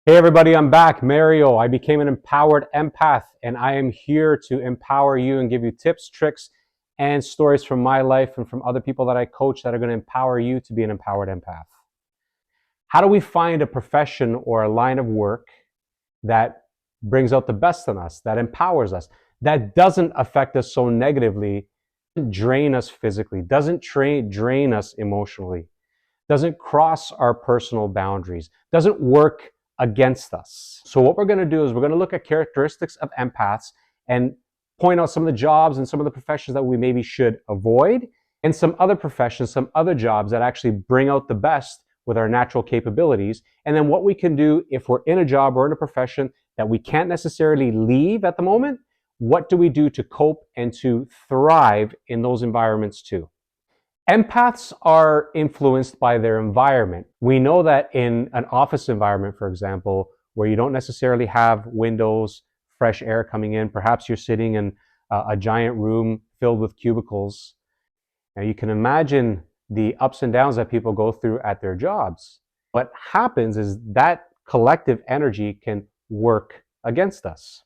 Hey everybody, I'm back. Mario. I became an empowered empath and I am here to empower you and give you tips, tricks, and stories from my life and from other people that I coach that are going to empower you to be an empowered empath. How do we find a profession or a line of work that brings out the best in us, that empowers us, that doesn't affect us so negatively, drain us physically, doesn't drain us emotionally, doesn't cross our personal boundaries, doesn't work against us? So what we're going to do is we're going to look at characteristics of empaths and point out some of the jobs and some of the professions that we maybe should avoid, and some other professions, some other jobs that actually bring out the best with our natural capabilities, and then what we can do if we're in a job or in a profession that we can't necessarily leave at the moment. What do we do to cope and to thrive in those environments too? Empaths are influenced by their environment. We know that in an office environment, for example, where you don't necessarily have windows, fresh air coming in, perhaps you're sitting in a giant room filled with cubicles. Now you can imagine the ups and downs that people go through at their jobs. What happens is that collective energy can work against us.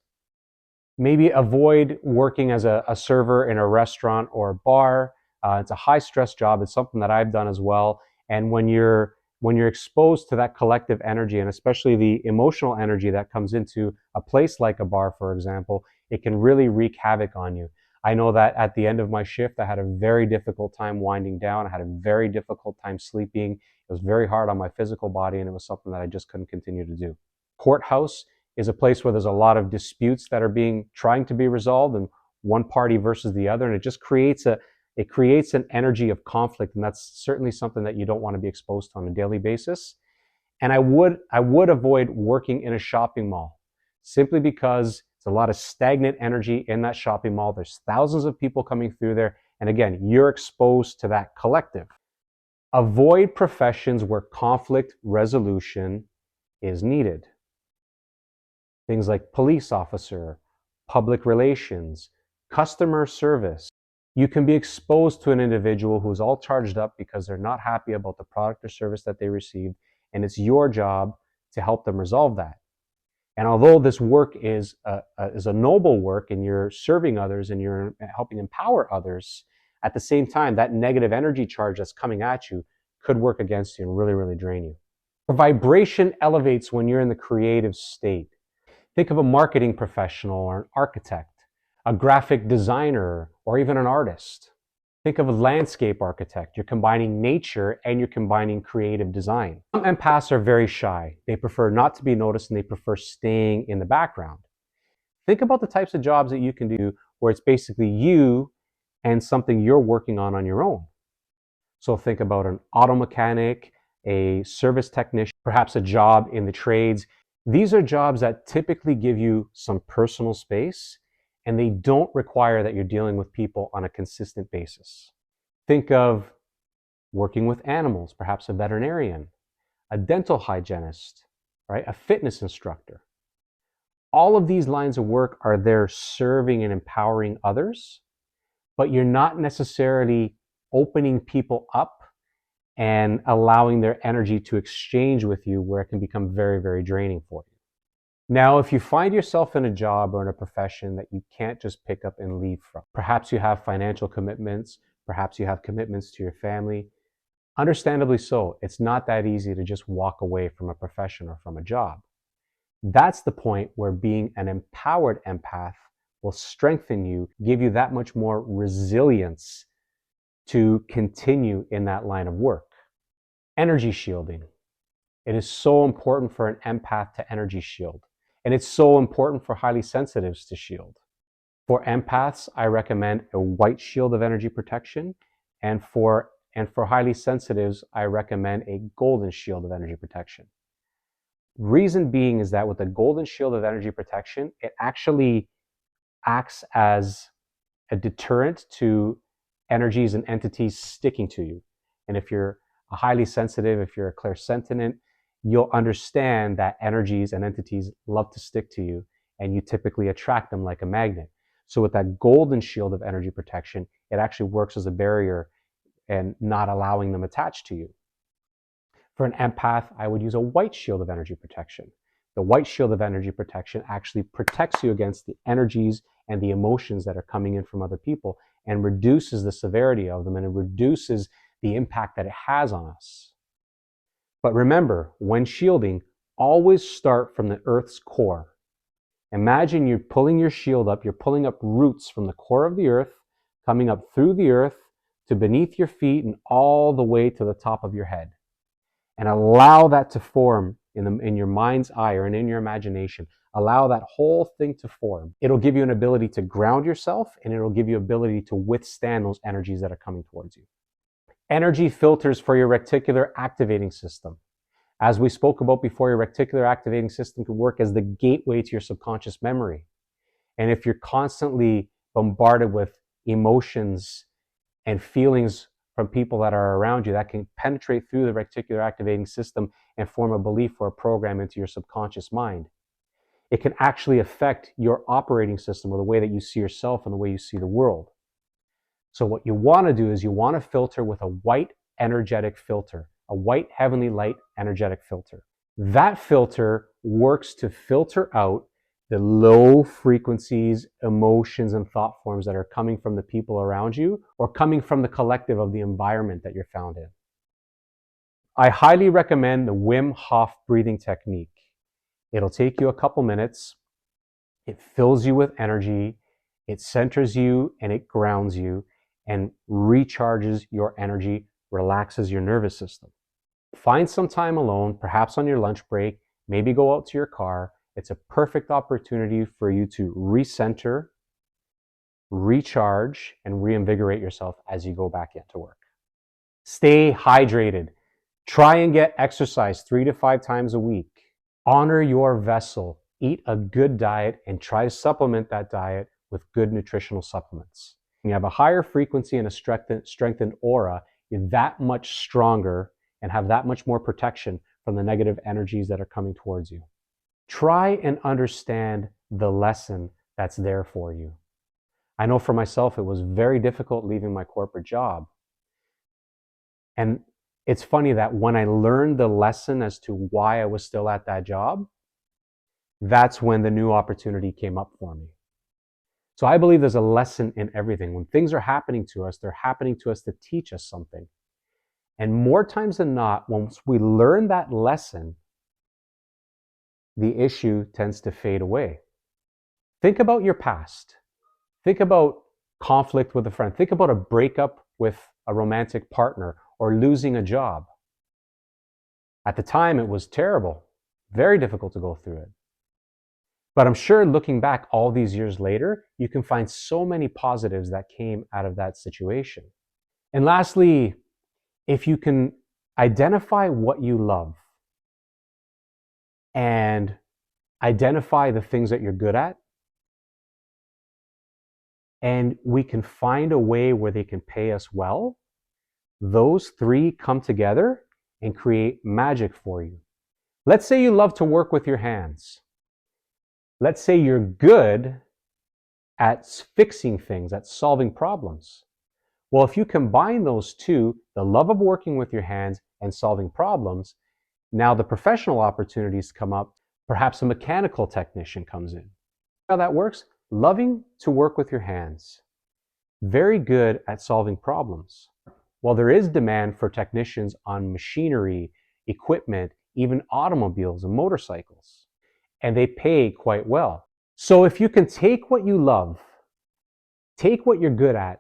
Maybe avoid working as a server in a restaurant or a bar. It's a high stress job. It's something that I've done as well. And when you're exposed to that collective energy, and especially the emotional energy that comes into a place like a bar, for example, it can really wreak havoc on you. I know that at the end of my shift, I had a very difficult time winding down. I had a very difficult time sleeping. It was very hard on my physical body, and it was something that I just couldn't continue to do. Courthouse is a place where there's a lot of disputes that are trying to be resolved, and one party versus the other, and it just creates an energy of conflict, and that's certainly something that you don't want to be exposed to on a daily basis. And I would avoid working in a shopping mall, simply because it's a lot of stagnant energy in that shopping mall. There's thousands of people coming through there, and again, you're exposed to that collective. Avoid professions where conflict resolution is needed. Things like police officer, public relations, customer service. You can be exposed to an individual who's all charged up because they're not happy about the product or service that they received, and it's your job to help them resolve that. And although this work is a noble work, and you're serving others and you're helping empower others, at the same time, that negative energy charge that's coming at you could work against you and really, really drain you. Vibration elevates when you're in the creative state. Think of a marketing professional or an architect, a graphic designer, or even an artist. Think of a landscape architect. You're combining nature and you're combining creative design. Some empaths are very shy. They prefer not to be noticed, and they prefer staying in the background. Think about the types of jobs that you can do where it's basically you and something you're working on your own. So think about an auto mechanic, a service technician, perhaps a job in the trades. These are jobs that typically give you some personal space, and they don't require that you're dealing with people on a consistent basis. Think of working with animals, perhaps a veterinarian, a dental hygienist, right? A fitness instructor. All of these lines of work are there serving and empowering others, but you're not necessarily opening people up and allowing their energy to exchange with you, where it can become very, very draining for you. Now, if you find yourself in a job or in a profession that you can't just pick up and leave from, perhaps you have financial commitments, perhaps you have commitments to your family, understandably so, it's not that easy to just walk away from a profession or from a job. That's the point where being an empowered empath will strengthen you, give you that much more resilience to continue in that line of work. Energy shielding. It is so important for an empath to energy shield. And it's so important for highly sensitives to shield. For empaths, I recommend a white shield of energy protection. And for highly sensitives, I recommend a golden shield of energy protection. Reason being is that with the golden shield of energy protection, it actually acts as a deterrent to energies and entities sticking to you. And if you're a highly sensitive, if you're a clairsentient, you'll understand that energies and entities love to stick to you, and you typically attract them like a magnet. So with that golden shield of energy protection, it actually works as a barrier and not allowing them attached to you. For an empath, I would use a white shield of energy protection. The white shield of energy protection actually protects you against the energies and the emotions that are coming in from other people and reduces the severity of them, and it reduces the impact that it has on us. But remember, when shielding, always start from the Earth's core. Imagine you're pulling your shield up, you're pulling up roots from the core of the Earth, coming up through the Earth to beneath your feet and all the way to the top of your head. And allow that to form in your mind's eye or in your imagination. Allow that whole thing to form. It'll give you an ability to ground yourself, and it'll give you ability to withstand those energies that are coming towards you. Energy filters for your reticular activating system. As we spoke about before, your reticular activating system can work as the gateway to your subconscious memory. And if you're constantly bombarded with emotions and feelings from people that are around you, that can penetrate through the reticular activating system and form a belief or a program into your subconscious mind. It can actually affect your operating system or the way that you see yourself and the way you see the world. So what you want to do is you want to filter with a white energetic filter, a white heavenly light energetic filter. That filter works to filter out the low frequencies, emotions, and thought forms that are coming from the people around you or coming from the collective of the environment that you're found in. I highly recommend the Wim Hoff breathing technique. It'll take you a couple minutes. It fills you with energy. It centers you and it grounds you and recharges your energy, relaxes your nervous system. Find some time alone, perhaps on your lunch break, maybe go out to your car. It's a perfect opportunity for you to recenter, recharge, and reinvigorate yourself as you go back into work. Stay hydrated. Try and get exercise 3 to 5 times a week. Honor your vessel. Eat a good diet and try to supplement that diet with good nutritional supplements. When you have a higher frequency and a strengthened aura, you're that much stronger and have that much more protection from the negative energies that are coming towards you. Try and understand the lesson that's there for you. I know for myself, it was very difficult leaving my corporate job. And it's funny that when I learned the lesson as to why I was still at that job, that's when the new opportunity came up for me. So I believe there's a lesson in everything. When things are happening to us, they're happening to us to teach us something. And more times than not, once we learn that lesson, the issue tends to fade away. Think about your past. Think about conflict with a friend. Think about a breakup with a romantic partner or losing a job. At the time, it was terrible, very difficult to go through it. But I'm sure looking back all these years later, you can find so many positives that came out of that situation. And lastly, if you can identify what you love and identify the things that you're good at, and we can find a way where they can pay us well, those three come together and create magic for you. Let's say you love to work with your hands. Let's say you're good at fixing things, at solving problems. Well, if you combine those two, the love of working with your hands and solving problems, now the professional opportunities come up. Perhaps a mechanical technician comes in. How that works? Loving to work with your hands. Very good at solving problems. While there is demand for technicians on machinery, equipment, even automobiles and motorcycles, and they pay quite well. So if you can take what you love, take what you're good at,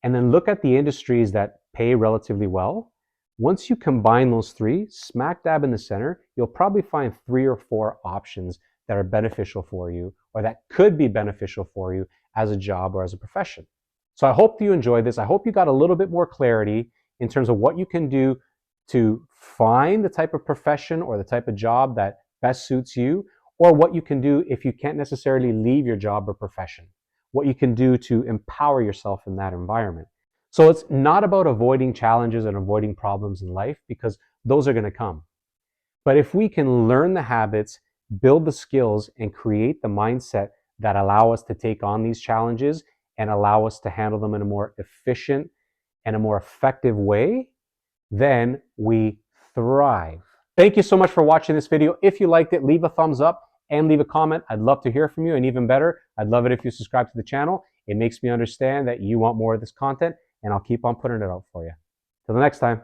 and then look at the industries that pay relatively well, once you combine those three, smack dab in the center, you'll probably find 3 or 4 options that are beneficial for you or that could be beneficial for you as a job or as a profession. So I hope you enjoyed this. I hope you got a little bit more clarity in terms of what you can do to find the type of profession or the type of job that best suits you, or what you can do if you can't necessarily leave your job or profession, what you can do to empower yourself in that environment. So it's not about avoiding challenges and avoiding problems in life, because those are going to come. But if we can learn the habits, build the skills, and create the mindset that allow us to take on these challenges and allow us to handle them in a more efficient and a more effective way, then we thrive. Thank you so much for watching this video. If you liked it, leave a thumbs up and leave a comment. I'd love to hear from you, and even better, I'd love it if you subscribe to the channel. It makes me understand that you want more of this content, and I'll keep on putting it out for you. Till the next time.